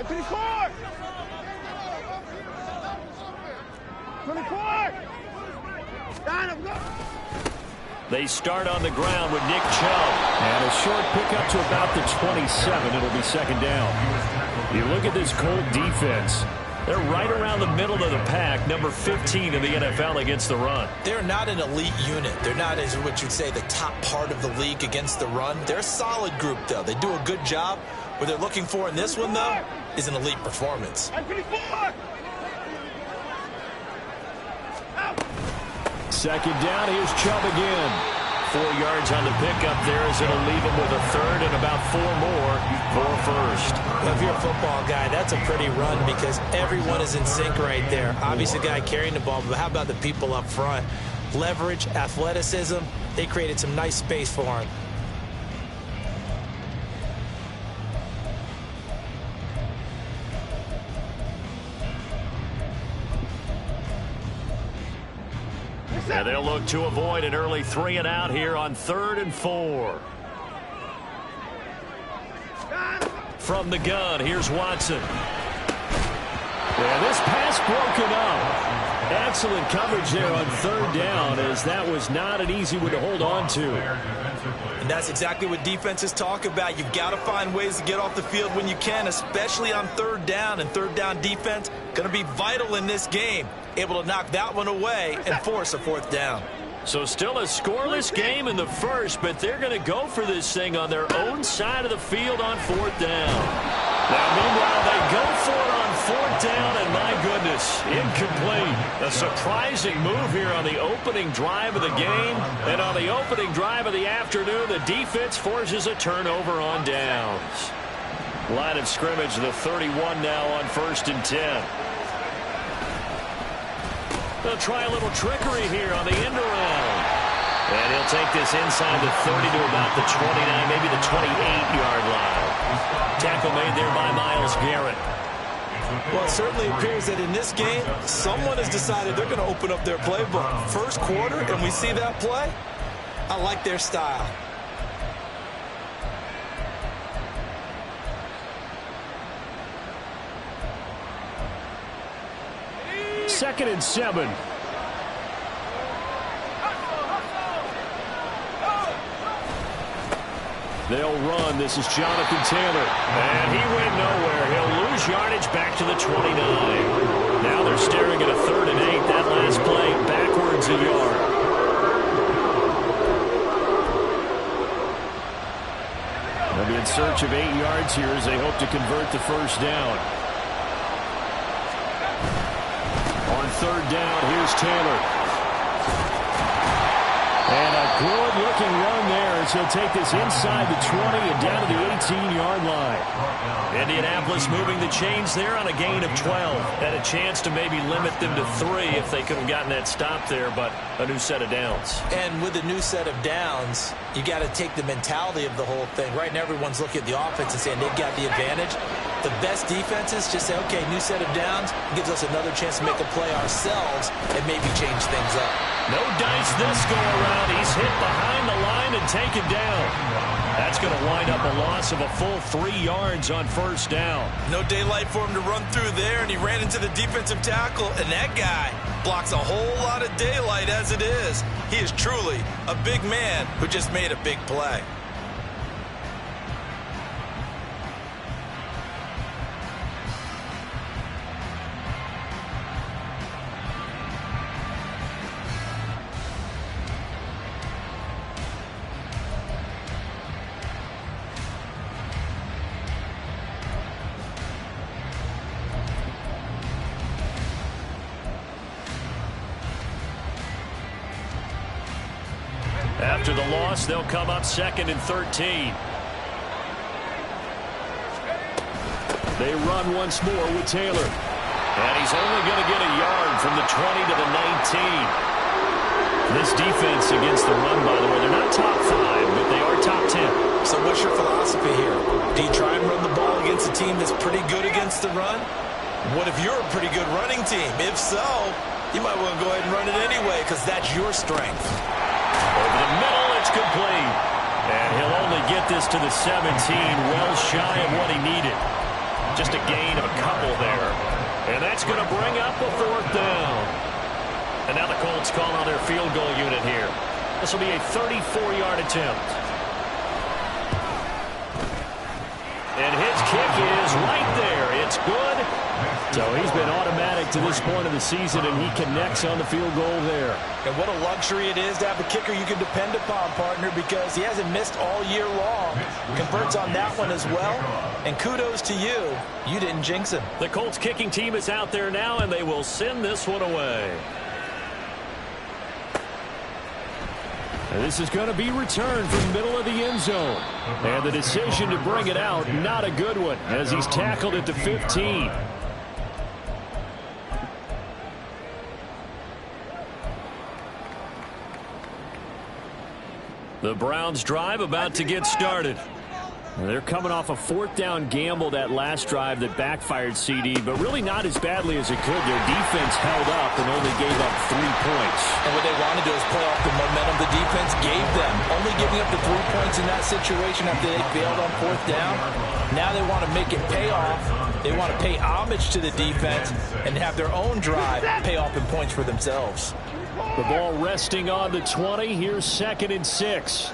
24! 24! They start on the ground with Nick Chubb. And a short pickup to about the 27. It'll be second down. You look at this Colt defense. They're right around the middle of the pack, number 15 in the NFL against the run. They're not an elite unit. They're not, as what you'd say, the top part of the league against the run. They're a solid group, though. They do a good job. What they're looking for in this one, though, is an elite performance. Second down, here's Chubb again. 4 yards on the pickup there as it'll leave him with a third and about 4 more for first. If you're a football guy, that's a pretty run because everyone is in sync right there. Obviously, the guy carrying the ball, but how about the people up front? Leverage, athleticism, they created some nice space for him. And they'll look to avoid an early 3 and out here on 3rd and 4. From the gun, here's Watson. Yeah, this pass broken up. Excellent coverage there on 3rd down, as that was not an easy one to hold on to. And that's exactly what defenses talk about. You've got to find ways to get off the field when you can, especially on 3rd down. And 3rd down defense going to be vital in this game. Able to knock that one away and force a 4th down. So still a scoreless game in the first, but they're going to go for this thing on their own side of the field on 4th down. Now, meanwhile, they go for it on 4th down, and my goodness, incomplete. A surprising move here on the opening drive of the game, and on the opening drive of the afternoon, the defense forces a turnover on downs. Line of scrimmage, the 31 now on 1st and 10. They'll try a little trickery here on the end around. And he'll take this inside the 30 to about the 29, maybe the 28-yard line. Tackle made there by Myles Garrett. Well, it certainly appears that in this game, someone has decided they're going to open up their playbook. First quarter, and we see that play. I like their style. Second and 7. They'll run. This is Jonathan Taylor. And he went nowhere. He'll lose yardage back to the 29. Now they're staring at a 3rd and 8. That last play backwards a yard. They'll be in search of 8 yards here as they hope to convert the first down. On 3rd down, here's Taylor. And a good-looking run there as he'll take this inside the 20 and down to the 18-yard line. Indianapolis moving the chains there on a gain of 12. Had a chance to maybe limit them to 3 if they could have gotten that stop there, but a new set of downs. And with a new set of downs, you got to take the mentality of the whole thing. Right now, everyone's looking at the offense and saying they've got the advantage. The best defenses just say, okay, new set of downs gives us another chance to make a play ourselves and maybe change things up. No dice this go around. He's hit behind the line and taken down. That's going to wind up a loss of a full 3 yards on 1st down. No daylight for him to run through there, and he ran into the defensive tackle, and that guy blocks a whole lot of daylight as it is. He is truly a big man who just made a big play. After the loss, they'll come up 2nd and 13. They run once more with Taylor. And he's only going to get a yard from the 20 to the 19. This defense against the run, by the way, they're not top 5, but they are top 10. So what's your philosophy here? Do you try and run the ball against a team that's pretty good against the run? What if you're a pretty good running team? If so, you might want to go ahead and run it anyway because that's your strength. Over the middle, it's complete. And he'll only get this to the 17, well shy of what he needed. Just a gain of a couple there. And that's going to bring up a 4th down. And now the Colts call on their field goal unit here. This will be a 34-yard attempt. And his kick is right there. It's good. So he's been automatic to this point of the season, and he connects on the field goal there. And what a luxury it is to have a kicker you can depend upon, partner, because he hasn't missed all year long. Converts on that one as well. And kudos to you. You didn't jinx him. The Colts kicking team is out there now, and they will send this one away. And this is going to be returned from the middle of the end zone. And the decision to bring it out, not a good one, as he's tackled at the 15. The Browns drive about to get started. They're coming off a 4th down gamble that last drive that backfired CD, but really not as badly as it could. Their defense held up and only gave up 3 points. And what they wanted to do is play off the momentum the defense gave them. Only giving up the 3 points in that situation after they failed on 4th down. Now they want to make it pay off. They want to pay homage to the defense and have their own drive pay off in points for themselves. The ball resting on the 20. Here's 2nd and 6.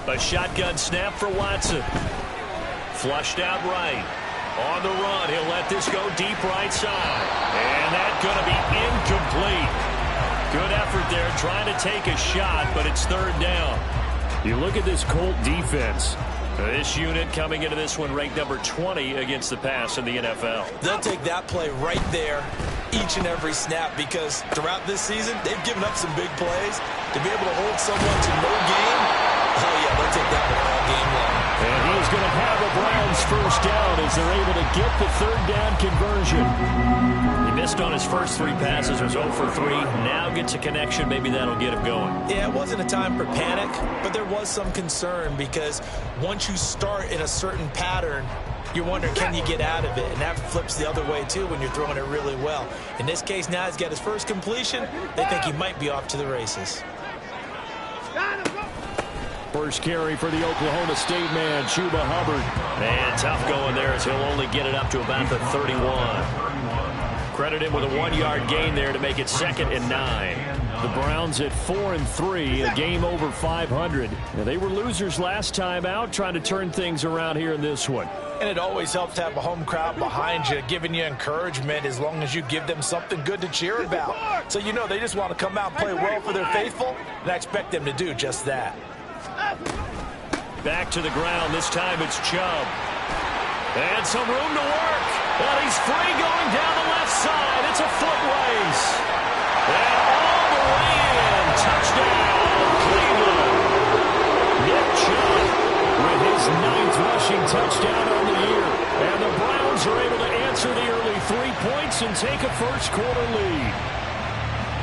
A shotgun snap for Watson. Flushed out right. On the run, he'll let this go deep right side. And that's going to be incomplete. Good effort there trying to take a shot, but it's 3rd down. You look at this Colt defense. This unit coming into this one ranked number 20 against the pass in the NFL. They'll take that play right there each and every snap because throughout this season, they've given up some big plays. To be able to hold someone to no gain, oh yeah, they'll take that one all game long. And he's going to have a Browns 1st down as they're able to get the 3rd down conversion. He missed on his first 3 passes, was 0 for 3. Now gets a connection. Maybe that'll get him going. Yeah, it wasn't a time for panic, but there was some concern because once you start in a certain pattern, you're wondering, can you get out of it? And that flips the other way, too, when you're throwing it really well. In this case, now he's got his first completion. They think he might be off to the races. First carry for the Oklahoma State man, Chuba Hubbard. Man, tough going there as he'll only get it up to about the 31. Credit him with a 1-yard gain there to make it 2nd and 9. The Browns at 4-3, a game over 500. Now, they were losers last time out, trying to turn things around here in this one. And it always helps to have a home crowd behind you, giving you encouragement as long as you give them something good to cheer about. So you know they just want to come out and play well for their faithful, and I expect them to do just that. Back to the ground. This time it's Chubb. And some room to work. And he's free going down the left side. It's a foot race. And all the way in. Touchdown, Cleveland. Nick Chubb with his 9th rushing touchdown on the year. And the Browns are able to answer the early 3 points and take a first-quarter lead.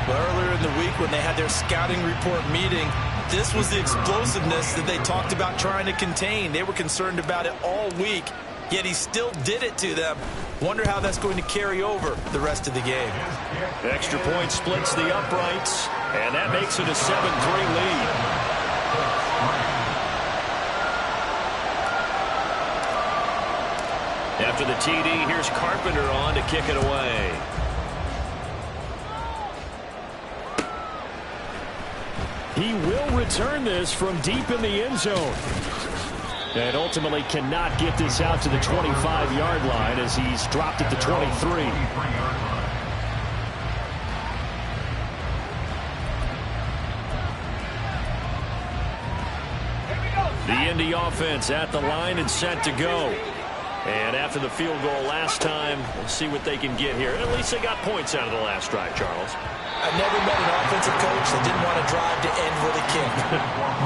Well, earlier in the week when they had their scouting report meeting, this was the explosiveness that they talked about trying to contain. They were concerned about it all week, yet he still did it to them. Wonder how that's going to carry over the rest of the game. The extra point splits the uprights, and that makes it a 7-3 lead. After the TD, here's Carpenter on to kick it away. He will return this from deep in the end zone. And ultimately cannot get this out to the 25-yard line as he's dropped at the 23. The Indy offense at the line and set to go. And after the field goal last time, we'll see what they can get here. At least they got points out of the last drive, Charles. I've never met an offensive coach that didn't want to drive to end with a kick.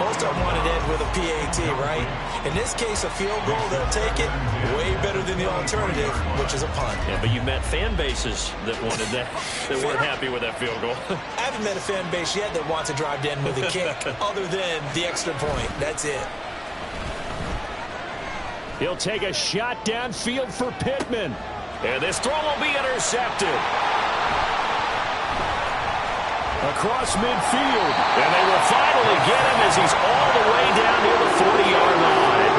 Most of them want to end with a PAT, right? In this case, a field goal, they'll take it. Way better than the alternative, which is a punt. Yeah, but you met fan bases that wanted that, that weren't happy with that field goal. I haven't met a fan base yet that wants to drive to end with a kick, other than the extra point. That's it. He'll take a shot downfield for Pittman. And this throw will be intercepted. Across midfield. And they will finally get him as he's all the way down near the 40-yard line.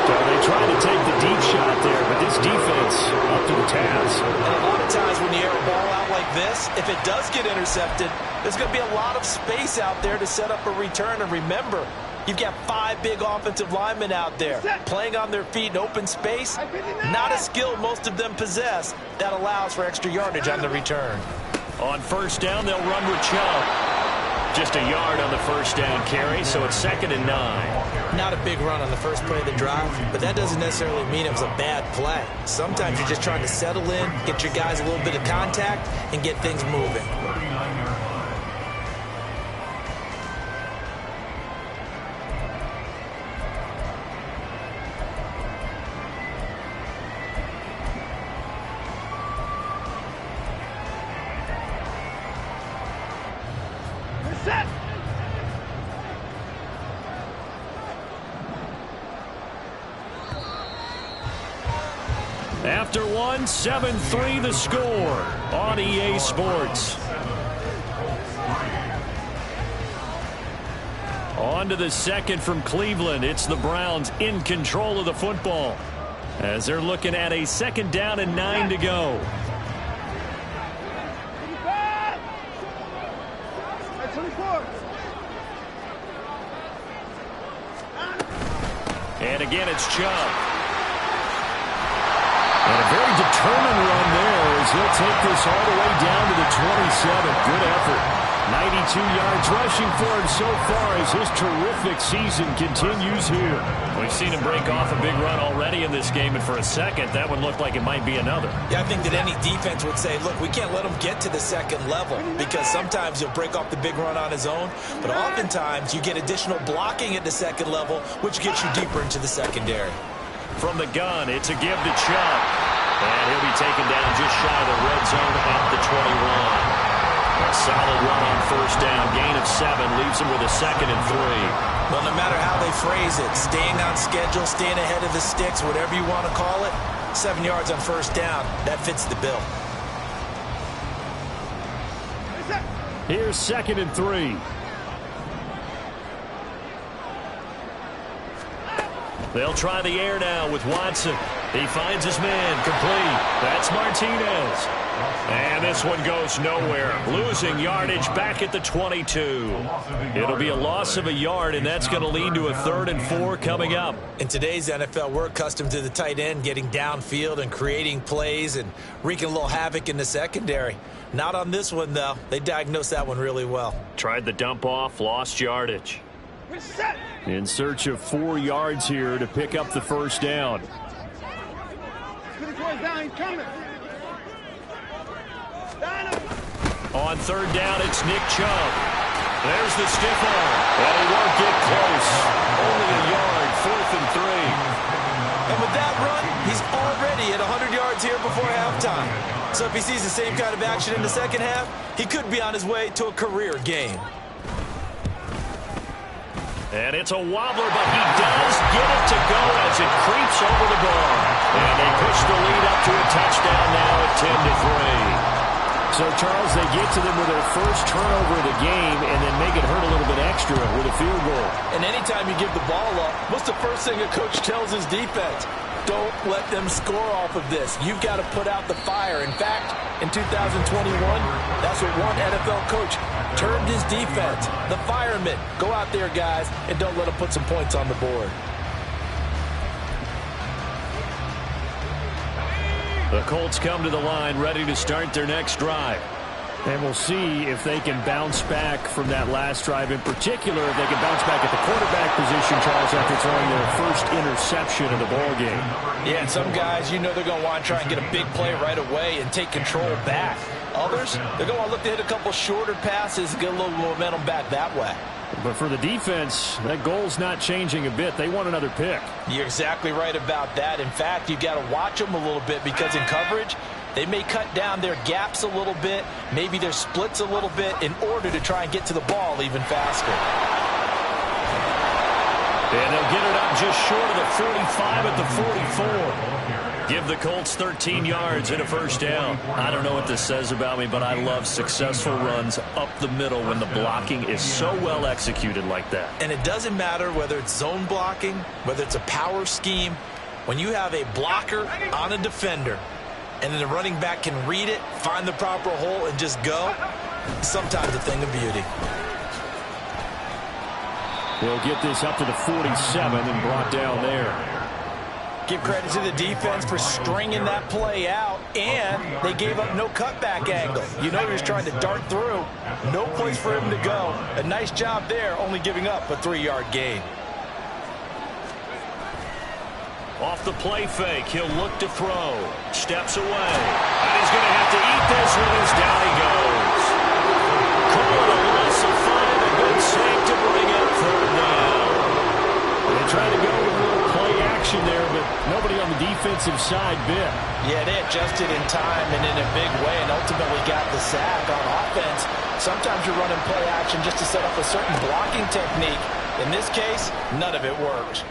So they tried to take the deep shot there, but this defense up to the task. And a lot of times when you air a ball out like this, if it does get intercepted, there's going to be a lot of space out there to set up a return. And remember, you've got 5 big offensive linemen out there playing on their feet in open space. Not a skill most of them possess that allows for extra yardage on the return. On first down, they'll run with Chubb. Just a yard on the first down carry, so it's 2nd and 9. Not a big run on the first play of the drive, but that doesn't necessarily mean it was a bad play. Sometimes you're just trying to settle in, get your guys a little bit of contact, and get things moving. After one, 7-3 the score on EA Sports. On to the second from Cleveland. It's the Browns in control of the football as they're looking at a 2nd down and 9 to go. And again, it's Chubb. And a very determined run there as he'll take this all the way down to the 27. Good effort. 92 yards rushing for him so far as his terrific season continues here. We've seen him break off a big run already in this game, and for a second, that one looked like it might be another. Yeah, I think that any defense would say, look, we can't let him get to the second level because sometimes he'll break off the big run on his own, but oftentimes you get additional blocking at the second level, which gets you deeper into the secondary. From the gun, it's a give to Chubb. And he'll be taken down just shy of the red zone at the 21. A solid run on first down. Gain of 7 leaves him with a 2nd and 3. Well, no matter how they phrase it, staying on schedule, staying ahead of the sticks, whatever you want to call it, 7 yards on first down, that fits the bill. Here's 2nd and 3. They'll try the air now with Watson. He finds his man, complete. That's Martinez. And this one goes nowhere. Losing yardage back at the 22. It'll be a loss of a yard, and that's going to lead to a 3rd and 4 coming up. In today's NFL, we're accustomed to the tight end getting downfield and creating plays and wreaking a little havoc in the secondary. Not on this one, though. They diagnosed that one really well. Tried the dump off, lost yardage. In search of 4 yards here to pick up the first down. On 3rd down, it's Nick Chubb. There's the stiff arm. And he won't get close. Only a yard, 4th and 3. And with that run, he's already at 100 yards here before halftime. So if he sees the same kind of action in the second half, he could be on his way to a career game. And it's a wobbler, but he does get it to go as it creeps over the bar. And they push the lead up to a touchdown now at 10-3. So, Charles, they get to them with their first turnover of the game and then make it hurt a little bit extra with a field goal. And anytime you give the ball up, what's the first thing a coach tells his defense? Don't let them score off of this. You've got to put out the fire. In fact, in 2021, that's what one NFL coach termed his defense. The firemen. Go out there, guys, and don't let them put some points on the board. The Colts come to the line ready to start their next drive. And we'll see if they can bounce back from that last drive. In particular, if they can bounce back at the quarterback position, Charles, after throwing their first interception of the ballgame. Yeah, and some guys, you know they're going to want to try and get a big play right away and take control back. Others, they're going to want to look to hit a couple shorter passes and get a little momentum back that way. But for the defense, that goal's not changing a bit. They want another pick. You're exactly right about that. In fact, you've got to watch them a little bit because in coverage, they may cut down their gaps a little bit, maybe their splits a little bit in order to try and get to the ball even faster. And they'll get it up just short of the 45 at the 44. Give the Colts 13 yards and a first down. I don't know what this says about me, but I love successful runs up the middle when the blocking is so well executed like that. And it doesn't matter whether it's zone blocking, whether it's a power scheme. When you have a blocker on a defender, and then the running back can read it, find the proper hole, and just go, sometimes a thing of beauty. They'll get this up to the 47 and brought down there. Give credit to the defense for stringing that play out, and they gave up no cutback angle. You know he was trying to dart through. No place for him to go. A nice job there, only giving up a 3-yard gain. Off the play fake, he'll look to throw. Steps away. And he's going to have to eat this one as down he goes. Call it a loss of 5, a good save to bring up third down. They tried to go with a little play action there, but nobody on the defensive side bit. Yeah, they adjusted in time and in a big way and ultimately got the sack on offense. Sometimes you're running play action just to set up a certain blocking technique. In this case, none of it worked.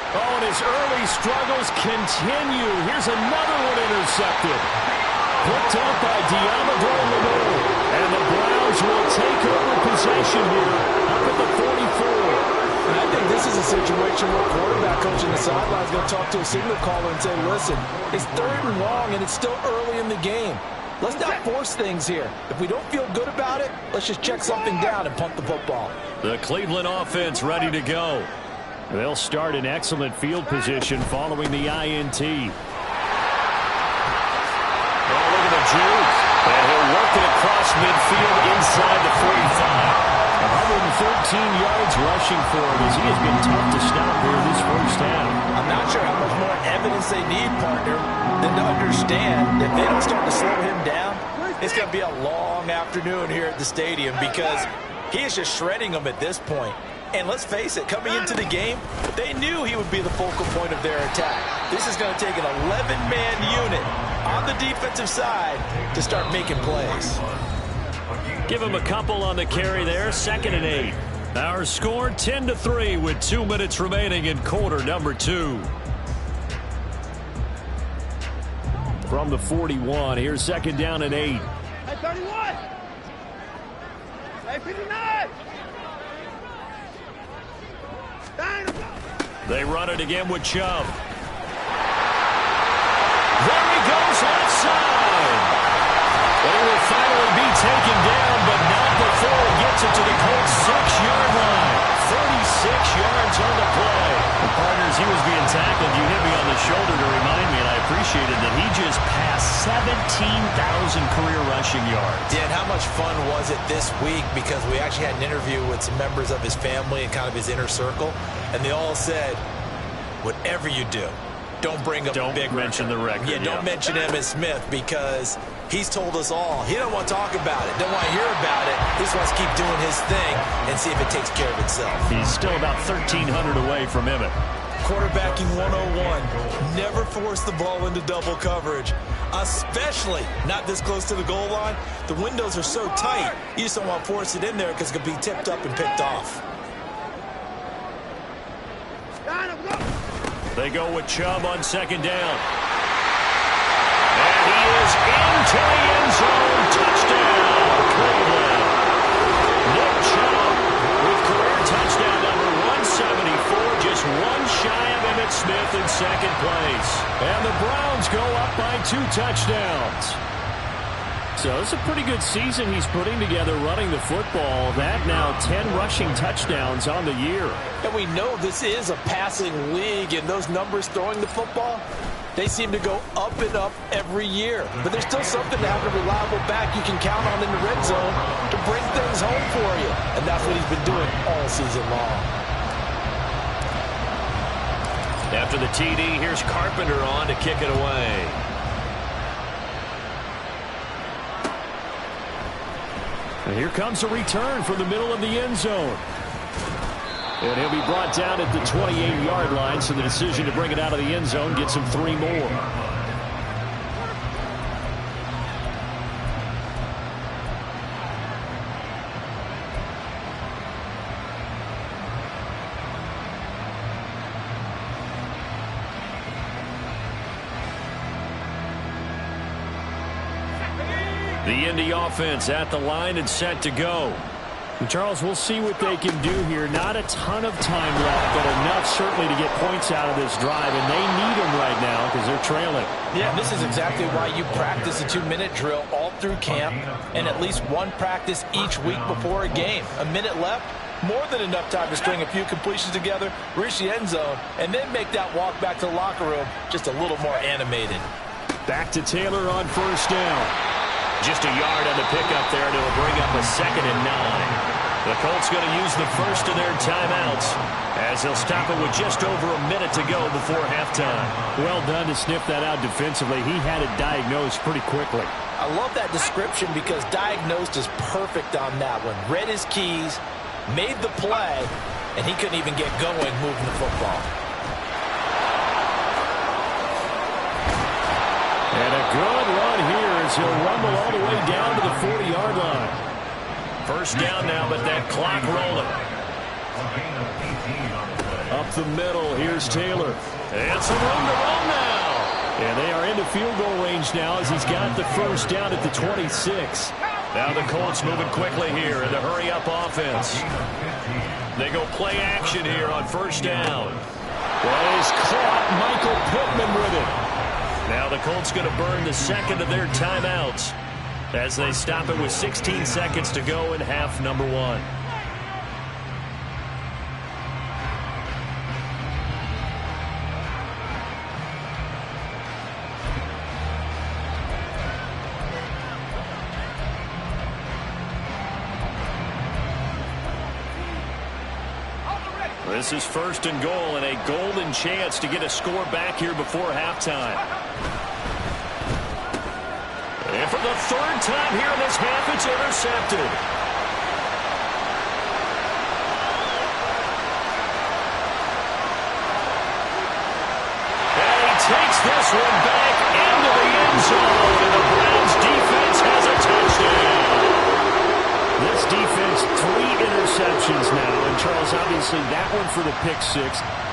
Oh, and his early struggles continue. Here's another one intercepted. Picked up by Diamador Lenou. And the Browns will take over possession here up at the 44. And I think this is a situation where quarterback coach in the sideline is going to talk to a signal caller and say, listen, it's 3rd and long and it's still early in the game. Let's not force things here. If we don't feel good about it, let's just check something down and punt the football. The Cleveland offense ready to go. They'll start in excellent field position following the INT. Oh, look at the juke. And he'll work it across midfield inside the 45. 113 yards rushing for him as he has been tough to stop here this first half. I'm not sure how much more evidence they need, partner, than to understand if they don't start to slow him down, it's going to be a long afternoon here at the stadium because he is just shredding them at this point. And let's face it, coming into the game, they knew he would be the focal point of their attack. This is going to take an 11-man unit on the defensive side to start making plays. Give him a couple on the carry there, 2nd and 8. Our score 10-3 with 2 minutes remaining in quarter number 2. From the 41, here's 2nd down and 8. Hey, 31! Hey, 59! They run it again with Chubb. There he goes left side. But he will finally be taken down, but not before he gets it to the Colts' 6-yard line. 36 yards on the play. And partners, he was being tackled. You hit me on the shoulder to remind me, and I appreciated that he just passed 17,000 career rushing yards. Yeah, and how much fun was it this week because we actually had an interview with some members of his family and kind of his inner circle, and they all said, whatever you do, don't bring up a big mention the record. Yeah, don't mention Emmitt Smith because he's told us all he don't want to talk about it, don't want to hear about it. He just wants to keep doing his thing and see if it takes care of itself. He's still about 1,300 away from Emmitt. Quarterbacking 101. Never force the ball into double coverage, especially not this close to the goal line. The windows are so tight, you just don't want to force it in there because it could be tipped up and picked off. They go with Chubb on 2nd down. And he is into the end zone. Touchdown, Cleveland. Nick Chubb with career touchdown number 174, just one shy of Emmitt Smith in 2nd place. And the Browns go up by 2 touchdowns. So it's a pretty good season he's putting together running the football. That now 10 rushing touchdowns on the year. And we know this is a passing league, and those numbers throwing the football, they seem to go up and up every year. But there's still something to have a reliable back you can count on in the red zone to bring things home for you. And that's what he's been doing all season long. After the TD, here's Carpenter on to kick it away. And here comes a return from the middle of the end zone. And he'll be brought down at the 28-yard line, so the decision to bring it out of the end zone gets him 3 more. The Indy offense at the line and set to go. And Charles, we'll see what they can do here. Not a ton of time left, but enough certainly to get points out of this drive, and they need them right now because they're trailing. Yeah, this is exactly why you practice a 2-minute drill all through camp and at least one practice each week before a game. A minute left, more than enough time to string a few completions together, reach the end zone, and then make that walk back to the locker room just a little more animated. Back to Taylor on first down. Just a yard on the pickup there, and it'll bring up a 2nd and 9. The Colts going to use the first of their timeouts as they'll stop it with just over a minute to go before halftime. Well done to sniff that out defensively. He had it diagnosed pretty quickly. I love that description because diagnosed is perfect on that one. Read his keys, made the play, and he couldn't even get going moving the football. And a good run here as he'll rumble all the way down to the 40-yard line. First down now, but that clock rolling. Up the middle, here's Taylor. And some room to run now. And they are into field goal range now as he's got the first down at the 26. Now the Colts moving quickly here in the hurry-up offense. They go play action here on first down. Well, he's caught Michael Pittman with it. Now the Colts going to burn the second of their timeouts as they stop it with 16 seconds to go in half number 1. This is first and goal and a golden chance to get a score back here before halftime. And for the 3rd time here in this half, it's intercepted. And he takes this one back into the end zone, and the Browns defense has a touchdown. This defense, 3 interceptions now. And, Charles, obviously that one for the pick 6.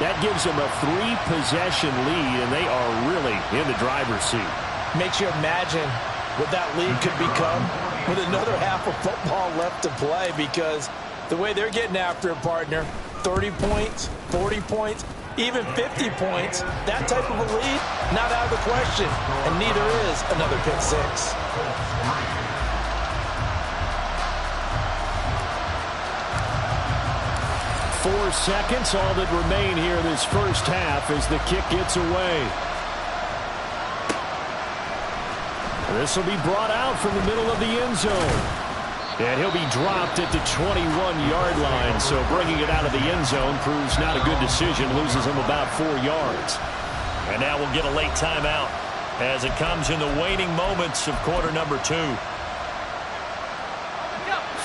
That gives them a 3-possession lead, and they are really in the driver's seat. Makes you imagine what that lead could become with another half of football left to play, because the way they're getting after it, partner, 30 points, 40 points, even 50 points, that type of a lead, not out of the question, and neither is another pick 6. 4 seconds, all that remain here this first half as the kick gets away. This will be brought out from the middle of the end zone. And he'll be dropped at the 21-yard line, so bringing it out of the end zone proves not a good decision, loses him about 4 yards. And now we'll get a late timeout as it comes in the waning moments of quarter number 2.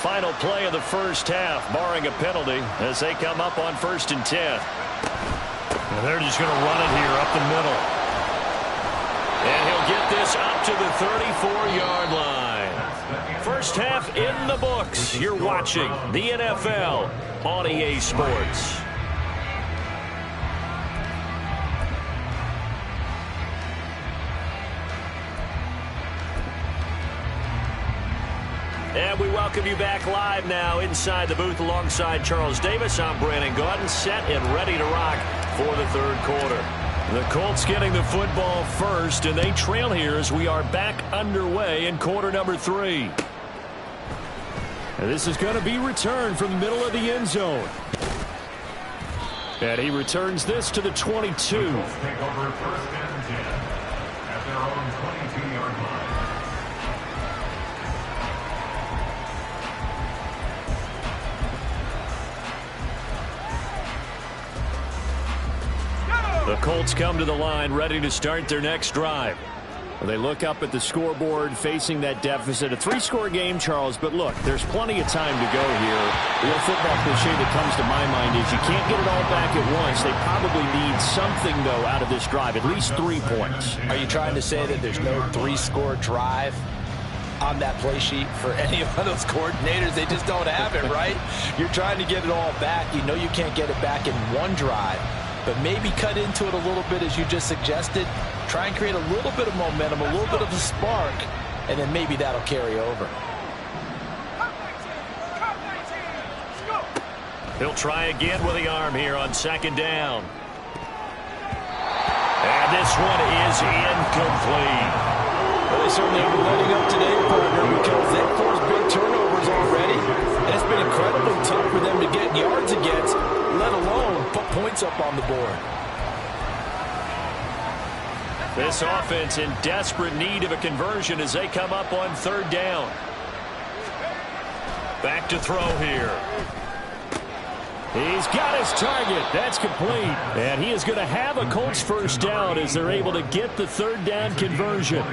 Final play of the first half, barring a penalty, as they come up on 1st and 10. And they're just going to run it here up the middle. And he'll get this up to the 34-yard line. First half in the books. You're watching the NFL on EA Sports. And we welcome you back live now inside the booth alongside Charles Davis. I'm Brandon Gaudin, set and ready to rock for the 3rd quarter. The Colts getting the football first, and they trail here as we are back underway in quarter number 3. And this is going to be returned from the middle of the end zone. And he returns this to the 22. Take over 1st and 10 at their own 22-yard line. The Colts come to the line ready to start their next drive. Well, they look up at the scoreboard facing that deficit. A 3-score game, Charles, but look, there's plenty of time to go here. The old football cliche that comes to my mind is you can't get it all back at once. They probably need something, though, out of this drive, at least 3 points. Are you trying to say that there's no 3-score drive on that play sheet for any of those coordinators? They just don't have it, right? You're trying to get it all back. You know you can't get it back in one drive. But maybe cut into it a little bit, as you just suggested. Try and create a little bit of momentum, a little bit of a spark, and then maybe that'll carry over. He'll try again with the arm here on second down. And this one is incomplete. Well, they certainly are letting up today, partner, because they've forced big turnovers already, and it's been incredibly tough for them to get yards against, let alone put points up on the board. This offense in desperate need of a conversion as they come up on third down. Back to throw here. He's got his target. That's complete. And he is going to have a Colts first down as they're able to get the third down conversion.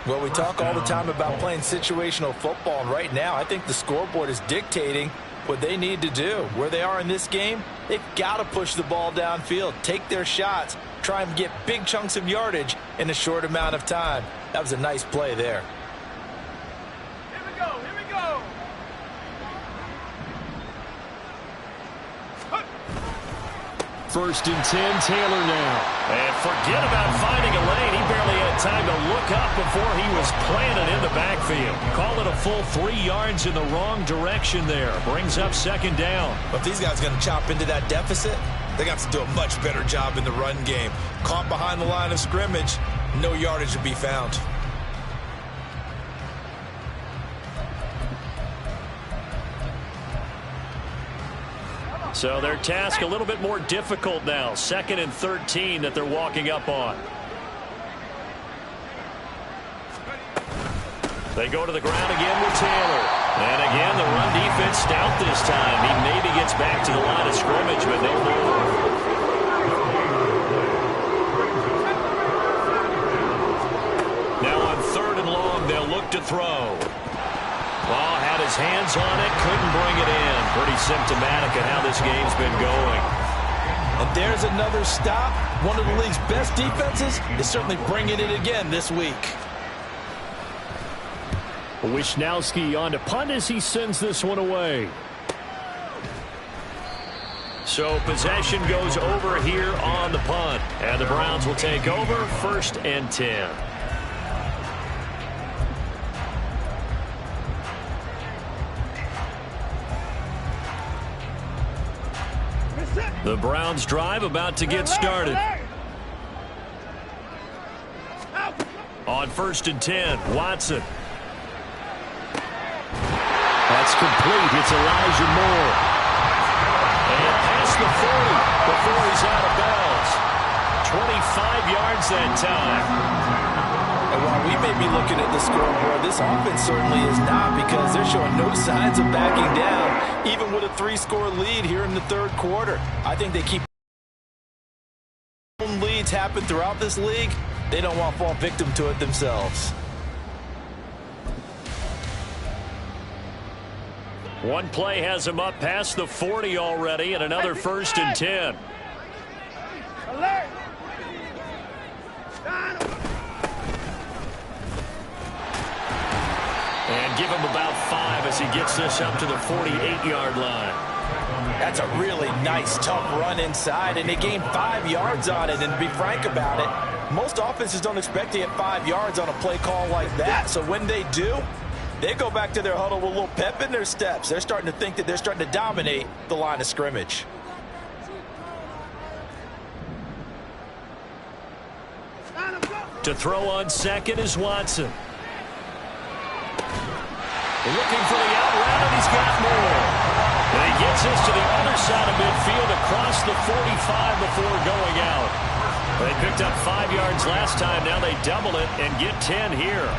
Well, we talk all the time about playing situational football, and right now I think the scoreboard is dictating what they need to do. Where they are in this game, they've got to push the ball downfield, take their shots, try and get big chunks of yardage in a short amount of time. That was a nice play there. First and 10, Taylor now. And forget about finding a lane. He barely had time to look up before he was planted in the backfield. Call it a full 3 yards in the wrong direction there. Brings up second down. But if these guys are going to chop into that deficit, they got to do a much better job in the run game. Caught behind the line of scrimmage, no yardage to be found. So their task a little bit more difficult now. 2nd and 13 that they're walking up on. They go to the ground again with Taylor. And again, the run defense stout this time. He maybe gets back to the line of scrimmage, but no more. Now on 3rd and long, they'll look to throw. Ball had his hands on it, couldn't bring it in. Pretty symptomatic of how this game's been going. And there's another stop. One of the league's best defenses is certainly bringing it again this week. Wisnowski on to punt as he sends this one away. So possession goes over here on the punt. And the Browns will take over 1st and 10. The Browns drive about to get started. On 1st and 10, Watson. That's complete. It's Elijah Moore. And past the 40 before he's out of bounds. 25 yards that time. And while we may be looking at the scoreboard, this offense certainly is not, because they're showing no signs of backing down, even with a 3-score lead here in the 3rd quarter. I think they keep leads happen throughout this league. They don't want to fall victim to it themselves. One play has him up past the 40 already, and another 1st and 10. And give him about 5 as he gets this up to the 48-yard line. That's a really nice, tough run inside, and they gained 5 yards on it. And to be frank about it, most offenses don't expect to get 5 yards on a play call like that. So when they do, they go back to their huddle with a little pep in their steps. They're starting to think that they're starting to dominate the line of scrimmage. To throw on 2nd is Watson. Looking for the out route, and he's got more. And he gets this to the other side of midfield across the 45 before going out. They picked up 5 yards last time. Now they double it and get 10 here.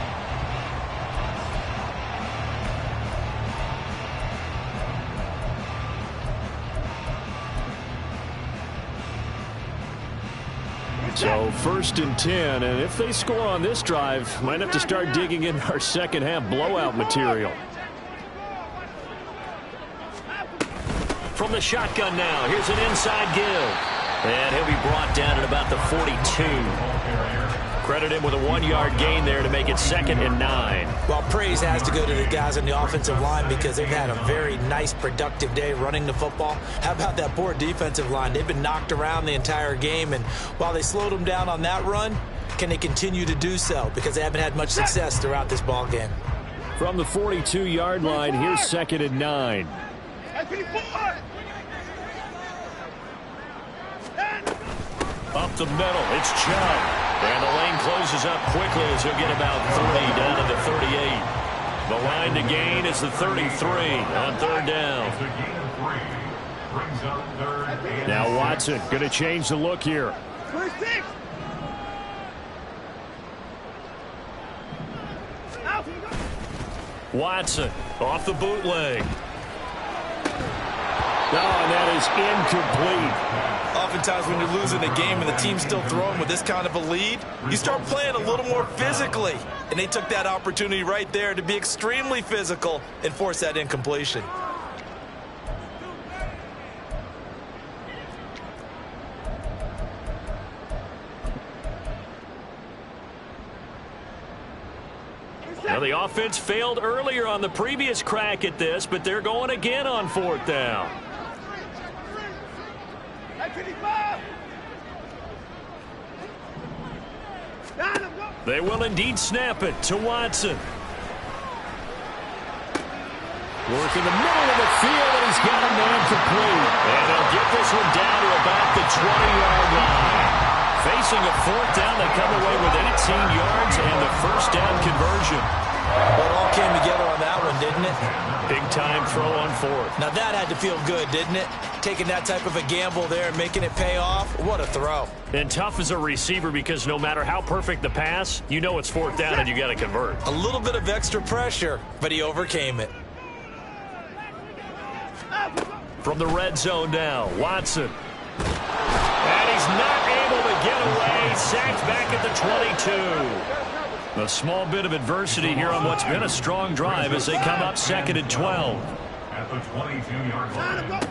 So 1st and 10, and if they score on this drive, might have to start digging in our second half blowout material. From the shotgun now, here's an inside give. And he'll be brought down at about the 42. Credit him with a 1-yard gain there to make it 2nd and 9. Well, praise has to go to the guys on the offensive line, because they've had a very nice, productive day running the football. How about that poor defensive line? They've been knocked around the entire game, and while they slowed them down on that run, Can they continue to do so? Because they haven't had much success throughout this ball game. From the 42-yard line, here's 2nd and 9. Up the middle, it's Chubb. And the lane closes up quickly as he'll get about 30 down to the 38. The line to gain is the 33 on 3rd down. Now Watson going to change the look here. Watson off the bootleg. And that is incomplete. Oftentimes when you're losing a game and the team's still throwing with this kind of a lead, you start playing a little more physically. And they took that opportunity right there to be extremely physical and force that incompletion. Now the offense failed earlier on the previous crack at this, but they're going again on 4th down. They will indeed snap it to Watson. Work in the middle of the field, and he's got a man complete. And they'll get this one down to about the 20-yard line. Facing a 4th down, they come away with 18 yards and the 1st down conversion. Well, it all came together on that one, didn't it? Big-time throw on 4th. Now that had to feel good, didn't it? Taking that type of a gamble there and making it pay off. What a throw. And tough as a receiver because no matter how perfect the pass, you know it's 4th down and you got to convert. A little bit of extra pressure, but he overcame it. From the red zone now, Watson. And he's not able to get away. Sacked back at the 22. A small bit of adversity here on what's been a strong drive as they come up 2nd and 12. At the 22-yard line.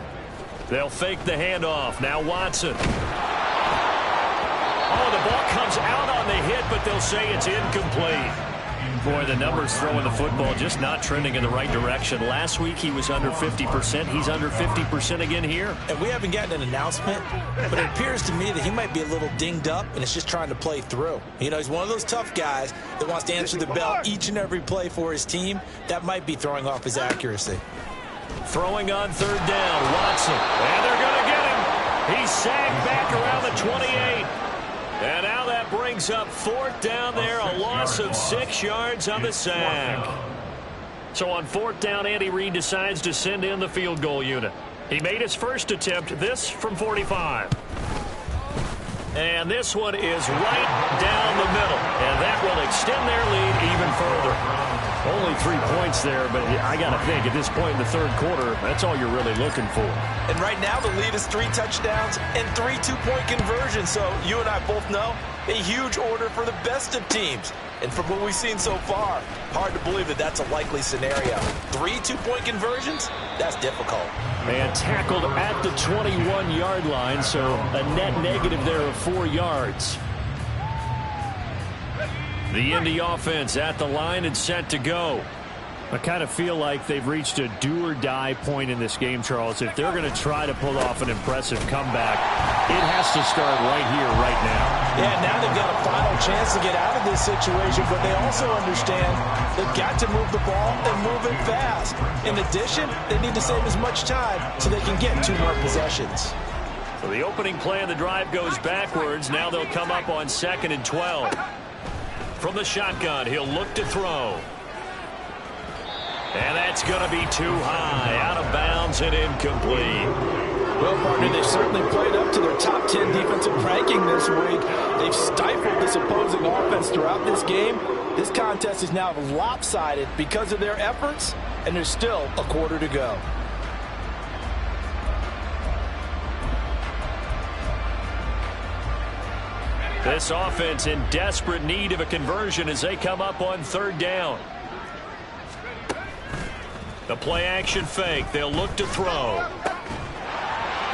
They'll fake the handoff. Now Watson. Oh, the ball comes out on the hit, but they'll say it's incomplete. Boy, the numbers throwing the football just not trending in the right direction. Last week he was under 50%. He's under 50% again here. And we haven't gotten an announcement, but it appears to me that he might be a little dinged up and is just trying to play through. You know, he's one of those tough guys that wants to answer the bell each and every play for his team. That might be throwing off his accuracy. Throwing on 3rd down, Watson. And they're going to get him. He's sacked back around the 28. And now that brings up 4th down there, a loss of 6 yards on the sack. So on 4th down, Andy Reid decides to send in the field goal unit. He made his first attempt, this from 45. And this one is right down the middle. And that will extend their lead even further. Only 3 points there, but I got to think at this point in the 3rd quarter, that's all you're really looking for. And right now the lead is 3 touchdowns and 3 two-point conversions. So you and I both know a huge order for the best of teams. And from what we've seen so far, hard to believe that that's a likely scenario. 3 two-point conversions? That's difficult. And tackled at the 21-yard line, so a net negative there of 4 yards. The Indy offense at the line and set to go. I kind of feel like they've reached a do-or-die point in this game, Charles. If they're going to try to pull off an impressive comeback, it has to start right here, right now. Yeah, now they've got a final chance to get out of this situation, but they also understand they've got to move the ball and move it fast. In addition, they need to save as much time so they can get 2 more possessions. So the opening play of the drive goes backwards. Now they'll come up on 2nd and 12. From the shotgun, he'll look to throw. And that's going to be too high. Out of bounds and incomplete. Well, partner, they've certainly played up to their top 10 defensive ranking this week. They've stifled this opposing offense throughout this game. This contest is now lopsided because of their efforts, and there's still a quarter to go. This offense in desperate need of a conversion as they come up on 3rd down. The play action fake. They'll look to throw.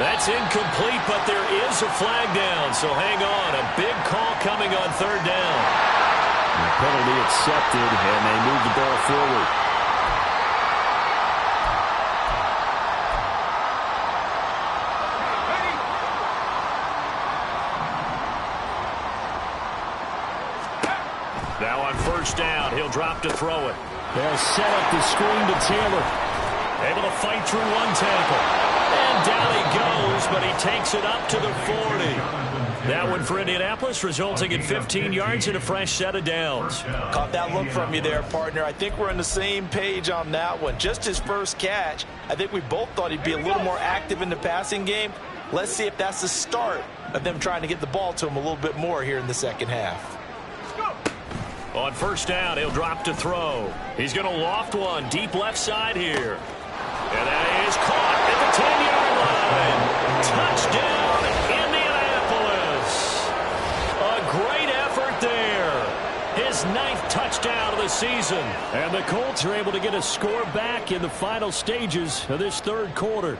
That's incomplete, but there is a flag down, so hang on. A big call coming on 3rd down. The penalty accepted, and they move the ball forward. first down. He'll drop to throw it. They'll set up the screen to Taylor. Able to fight through one tackle. And down he goes, but he takes it up to the 40. That one for Indianapolis, resulting in 15 yards and a fresh set of downs. Caught that look from you there, partner. I think we're on the same page on that one. Just his first catch. I think we both thought he'd be a little more active in the passing game. Let's see if that's the start of them trying to get the ball to him a little bit more here in the second half. On first down, he'll drop to throw. He's going to loft one deep left side here. And that is caught at the 10-yard line. Touchdown, Indianapolis. A great effort there. His 9th touchdown of the season. And the Colts are able to get a score back in the final stages of this third quarter.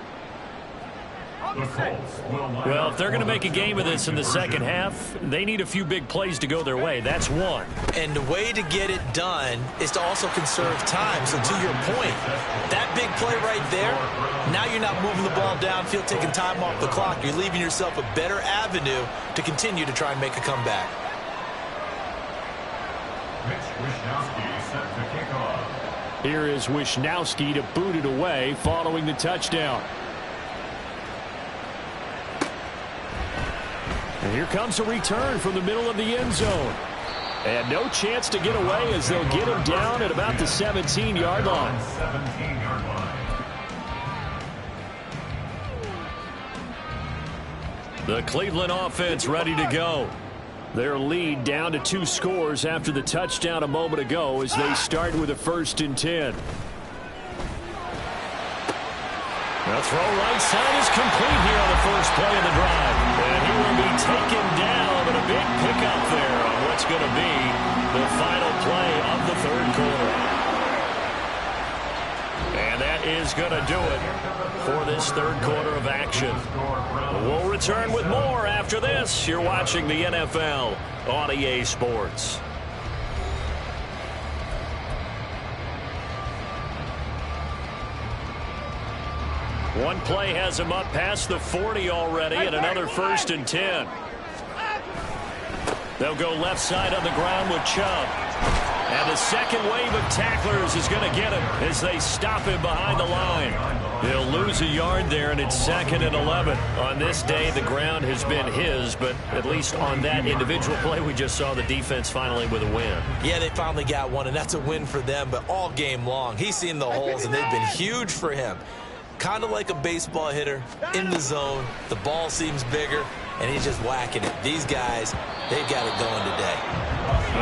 Well, if they're going to make a game of this in the second half, they need a few big plays to go their way. That's one. And the way to get it done is to also conserve time. So to your point, that big play right there, now you're not moving the ball downfield, taking time off the clock. You're leaving yourself a better avenue to continue to try and make a comeback. Here is Wisnowski to boot it away following the touchdown. And here comes a return from the middle of the end zone. And no chance to get away as they'll get him down at about the 17-yard line. The Cleveland offense ready to go. Their lead down to 2 scores after the touchdown a moment ago as they start with a 1st and 10. The throw right side is complete here on the first play of the drive. And he will be taken down, but a big pickup there on what's going to be the final play of the third quarter. And that is going to do it for this third quarter of action. We'll return with more after this. You're watching the NFL on EA Sports. One play has him up past the 40 already, and another 1st and 10. They'll go left side on the ground with Chubb. And the second wave of tacklers is going to get him as they stop him behind the line. He'll lose a yard there, and it's 2nd and 11. On this day, the ground has been his, but at least on that individual play, we just saw the defense finally with a win. Yeah, they finally got one, and that's a win for them, but all game long, he's seen the holes, and they've been huge for him. Kind of like a baseball hitter in the zone. The ball seems bigger, and he's just whacking it. These guys, they've got it going today.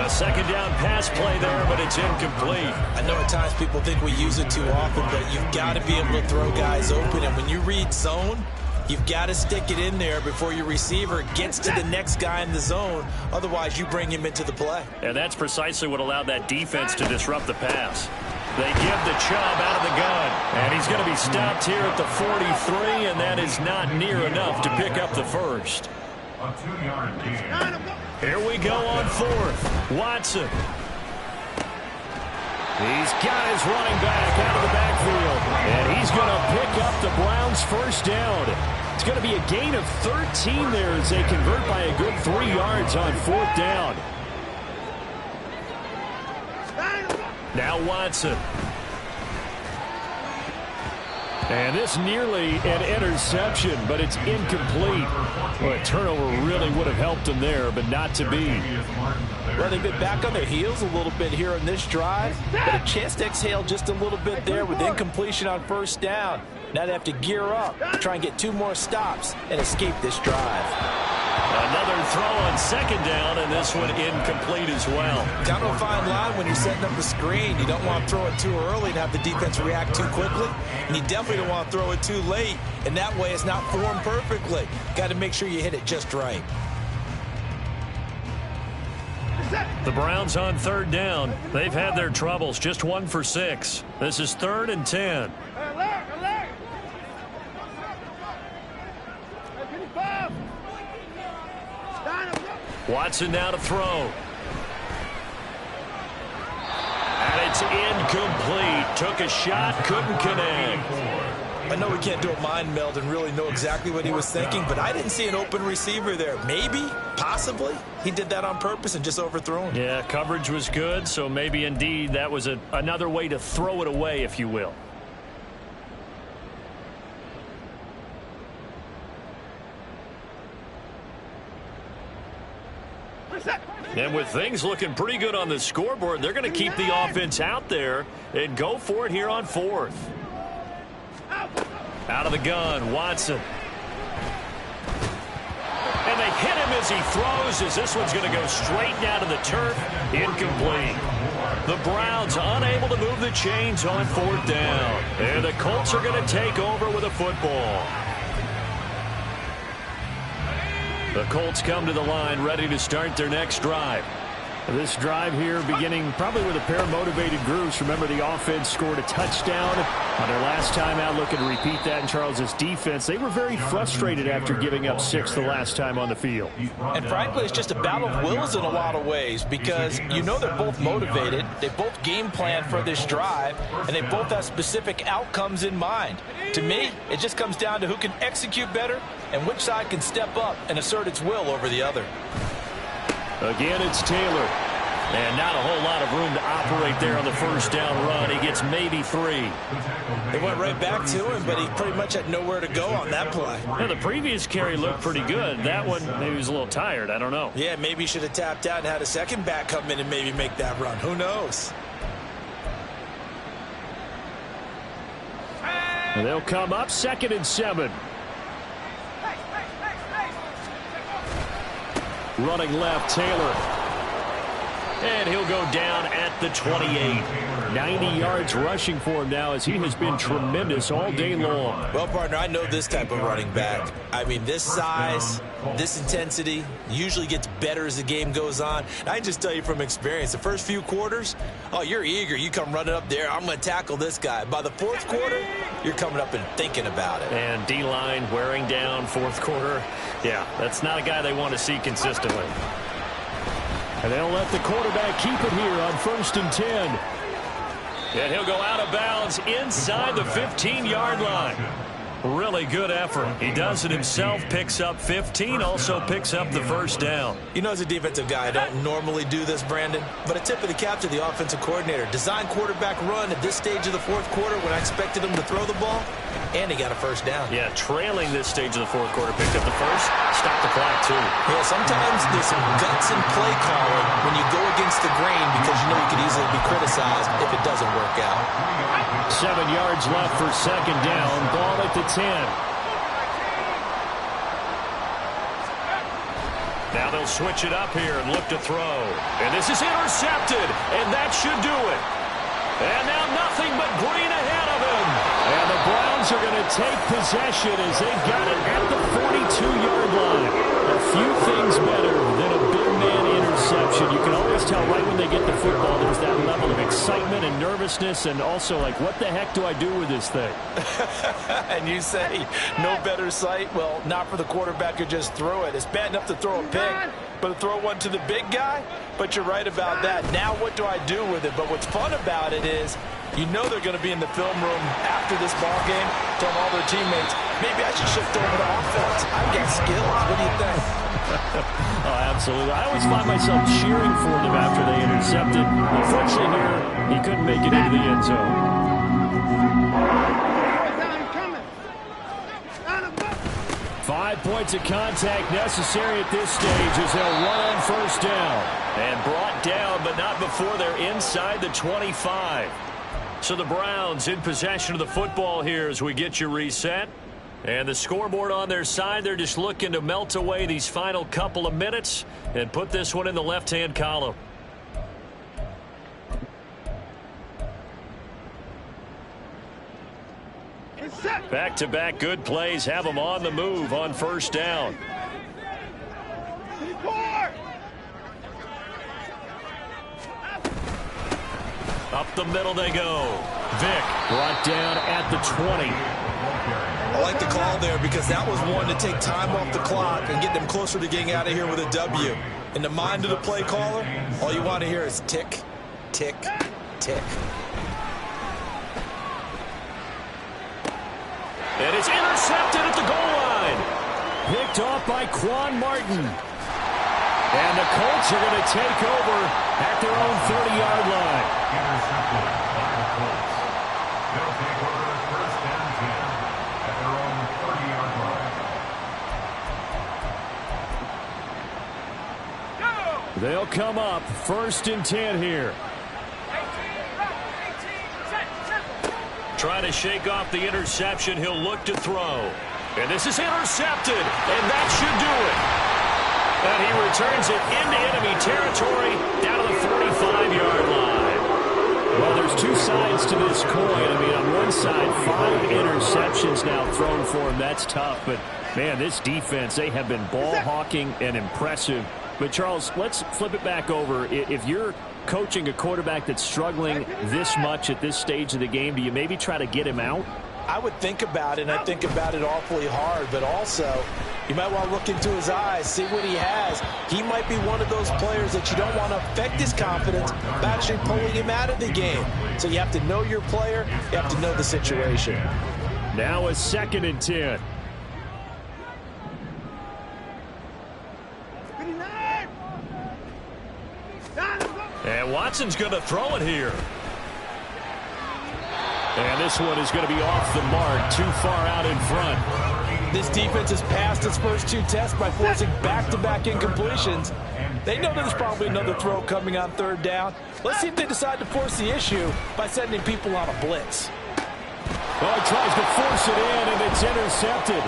A second down pass play there, but it's incomplete. I know at times people think we use it too often, but you've got to be able to throw guys open. And when you read zone, you've got to stick it in there before your receiver gets to the next guy in the zone. Otherwise, you bring him into the play. And that's precisely what allowed that defense to disrupt the pass. They give the Chubb out of the gun. And he's going to be stopped here at the 43, and that is not near enough to pick up the first. A 2-yard gain. Here we go on 4th. Watson. He's got his running back out of the backfield. And he's going to pick up the Browns' first down. It's going to be a gain of 13 there as they convert by a good 3 yards on 4th down. Now Watson. And this nearly an interception, but it's incomplete. Well, a turnover really would have helped them there, but not to be. Well, they've been back on their heels a little bit here on this drive, but a chance to exhale just a little bit there with incompletion on 1st down. Now they have to gear up, try and get 2 more stops and escape this drive. Another throw on 2nd down, and this one incomplete as well. Kind of a fine line when you're setting up the screen. You don't want to throw it too early and have the defense react too quickly. And you definitely don't want to throw it too late. And that way it's not formed perfectly. Got to make sure you hit it just right. The Browns on 3rd down. They've had their troubles. Just 1 for 6. This is 3rd and 10. Watson now to throw. And it's incomplete. Took a shot, couldn't connect. I know we can't do a mind meld and really know exactly what he was thinking, but I didn't see an open receiver there. Maybe, possibly, he did that on purpose and just overthrew him. Yeah, coverage was good, so maybe indeed that was another way to throw it away, if you will. And with things looking pretty good on the scoreboard, they're going to keep the offense out there and go for it here on 4th. Out of the gun, Watson. And they hit him as he throws, as this one's going to go straight down to the turf. Incomplete. The Browns unable to move the chains on 4th down. And the Colts are going to take over with a football. The Colts come to the line ready to start their next drive. This drive here beginning probably with a pair of motivated groups. Remember, the offense scored a touchdown on their last time out. Looking to repeat that in Charles' defense. They were very frustrated after giving up 6 the last time on the field. And frankly, it's just a battle of wills in a lot of ways, because you know they're both motivated. They both game plan for this drive, and they both have specific outcomes in mind. To me, it just comes down to who can execute better and which side can step up and assert its will over the other. Again, it's Taylor. And not a whole lot of room to operate there on the first down run. He gets maybe 3. They went right back to him, but he pretty much had nowhere to go on that play. Yeah, the previous carry looked pretty good. That one, maybe he was a little tired. I don't know. Yeah, maybe he should have tapped out and had a second back come in and maybe make that run. Who knows? And they'll come up 2nd and 7. Running left, Taylor. And he'll go down at the 28. 90 yards rushing for him now, as he has been tremendous all day long. Well, partner, I know this type of running back. I mean, this size, this intensity usually gets better as the game goes on. And I just tell you from experience, the first few quarters, oh, you're eager. You come running up there, I'm going to tackle this guy. By the 4th quarter, you're coming up and thinking about it. And D-line wearing down 4th quarter. Yeah, that's not a guy they want to see consistently. And they'll let the quarterback keep it here on 1st and 10. And he'll go out of bounds inside the 15-yard line. Really good effort. He does it himself, picks up 15, also picks up the first down. You know, as a defensive guy, I don't normally do this, Brandon, but a tip of the cap to the offensive coordinator. Design quarterback run at this stage of the 4th quarter when I expected him to throw the ball, and he got a first down. Yeah, trailing this stage of the 4th quarter, picked up the first, stopped the clock too. Yeah, sometimes there's some guts in play calling when you go against the grain, because you know you could easily be criticized if it doesn't work out. 7 yards left for 2nd down. Ball at the 10. Now they'll switch it up here and look to throw. And this is intercepted, and that should do it. And now nothing but green ahead of him. And the Browns are going to take possession as they've got it at the 42-yard line. A few things better than a big man interception. You can always tell right when they get the football, there's that level of excitement and nervousness, and also like, what the heck do I do with this thing? And you say no better sight? Well, not for the quarterback who just threw it. It's bad enough to throw a pick, but to throw one to the big guy? But you're right about that. Now what do I do with it? But what's fun about it is, you know they're going to be in the film room after this ball game, telling all their teammates, maybe I should shift over to offense. I've got skills. What do you think? Oh, absolutely. I always find myself cheering for them after they intercepted. Unfortunately here, he couldn't make it into the end zone. 5 points of contact necessary at this stage as they'll run on first down. And brought down, but not before they're inside the 25. So the Browns in possession of the football here as we get you reset. And the scoreboard on their side, they're just looking to melt away these final couple of minutes and put this one in the left-hand column. Back-to-back good plays have them on the move on first down. Up the middle they go. Vick brought down at the 20. I like the call there because that was one to take time off the clock and get them closer to getting out of here with a W. In the mind of the play caller, all you want to hear is tick, tick, tick. And it's intercepted at the goal line. Picked off by Quan Martin. And the Colts are going to take over at their own 30-yard line. Intercepted by the Colts. They'll take over at first and 10 at their own 30-yard line. They'll come up first and 10 here. Trying to shake off the interception. He'll look to throw. And this is intercepted. And that should do it. And he returns it into enemy territory down to the 45-yard line. Well, there's two sides to this coin. I mean, on one side, 5 interceptions now thrown for him. That's tough. But, man, this defense, they have been ball hawking and impressive. But, Charles, let's flip it back over. If you're coaching a quarterback that's struggling this much at this stage of the game, do you maybe try to get him out? I would think about it, and I think about it awfully hard. But also, you might want to look into his eyes, see what he has. He might be one of those players that you don't want to affect his confidence by actually pulling him out of the game. So you have to know your player. You have to know the situation. Now a 2nd and 10. And Watson's going to throw it here. And this one is going to be off the mark, too far out in front. This defense has passed its first 2 tests by forcing back-to-back incompletions. They know there's probably another throw coming on 3rd down. Let's see if they decide to force the issue by sending people on a blitz. Oh, he tries to force it in, and it's intercepted.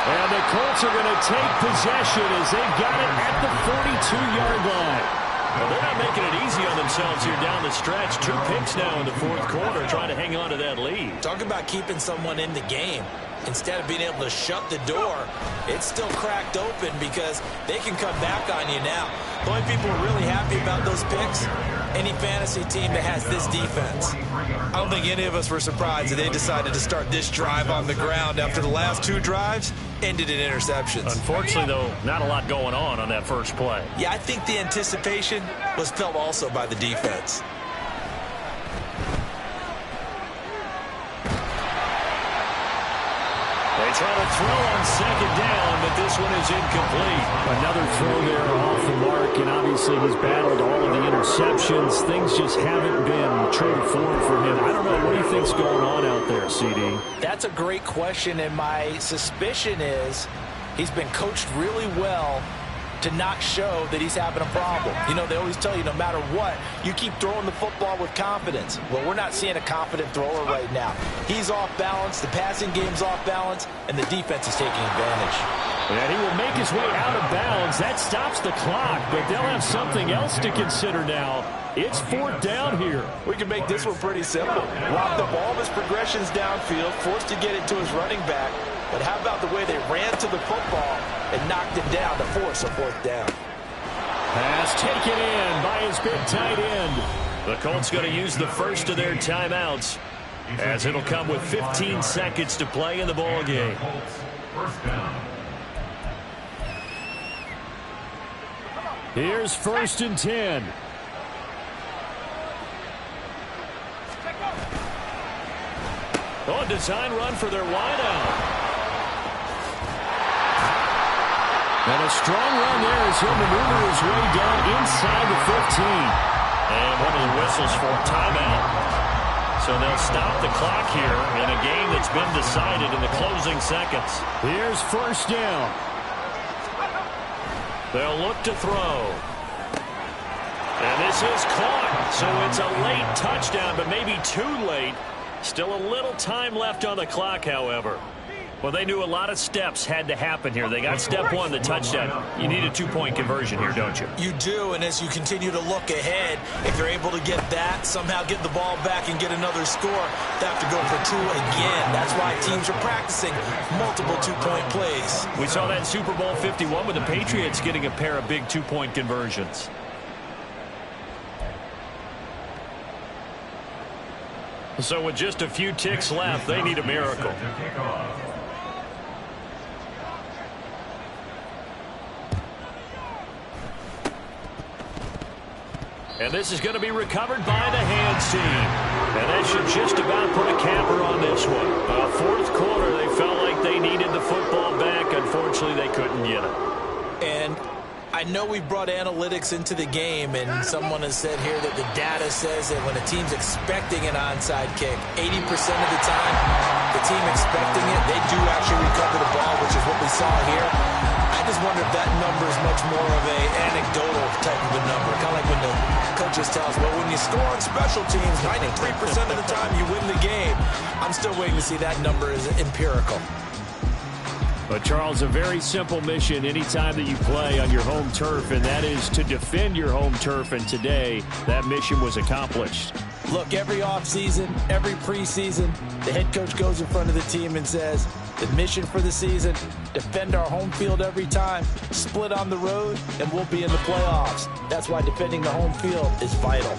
And the Colts are going to take possession as they've got it at the 42-yard line. Well, they're not making it easy on themselves here down the stretch. 2 picks now in the 4th quarter, trying to hang on to that lead. Talk about keeping someone in the game. Instead of being able to shut the door, it's still cracked open because they can come back on you now. The only people who are really happy about those picks, any fantasy team that has this defense. I don't think any of us were surprised that they decided to start this drive on the ground after the last 2 drives ended in interceptions. Unfortunately, though, not a lot going on that first play. Yeah, I think the anticipation was felt also by the defense. They try to throw on 2nd down, but this one is incomplete. Another throw there off the mark, and obviously he's battled all of the interceptions. Things just haven't been true to form for him. I don't know. What do you think's going on out there, CD? That's a great question, and my suspicion is he's been coached really well to not show that he's having a problem. You know, they always tell you no matter what, you keep throwing the football with confidence. Well, we're not seeing a confident thrower right now. He's off balance, the passing game's off balance, and the defense is taking advantage. And he will make his way out of bounds. That stops the clock, but they'll have something else to consider now. It's 4th down here. We can make this one pretty simple. Locked up all of his progressions downfield, forced to get it to his running back. But how about the way they ran to the football and knocked him down to force a 4th down? Pass taken in by his big tight end. The Colts going to use the first of their timeouts, as it'll come with 15 seconds to play in the ball game. First down. Here's 1st and 10. Oh, design run for their wideout. And a strong run there as he'll maneuver his way down inside the 15. And one of the whistles for timeout. So they'll stop the clock here in a game that's been decided in the closing seconds. Here's 1st down. They'll look to throw. And this is caught. So it's a late touchdown, but maybe too late. Still a little time left on the clock, however. Well, they knew a lot of steps had to happen here. They got step 1, the touchdown. You need a 2-point conversion here, don't you? You do, and as you continue to look ahead, if you're able to get that, somehow get the ball back and get another score, they have to go for 2 again. That's why teams are practicing multiple 2-point plays. We saw that in Super Bowl 51 with the Patriots getting a pair of big 2-point conversions. So with just a few ticks left, they need a miracle. And this is going to be recovered by the hands team. And that should just about put a capper on this one. And I know we brought analytics into the game, and someone has said here that the data says that when a team's expecting an onside kick, 80% of the time, the team expecting it, they do actually recover the ball, which is what we saw here. I just wonder if that number is much more of an anecdotal type of a number. Kind of like when the coaches tell us, well, when you score on special teams, 93% of the time you win the game. I'm still waiting to see that number is empirical. But, Charles, a very simple mission anytime that you play on your home turf, and that is to defend your home turf. And today, that mission was accomplished. Look, every offseason, every preseason, the head coach goes in front of the team and says, the mission for the season, defend our home field every time, split on the road, and we'll be in the playoffs. That's why defending the home field is vital.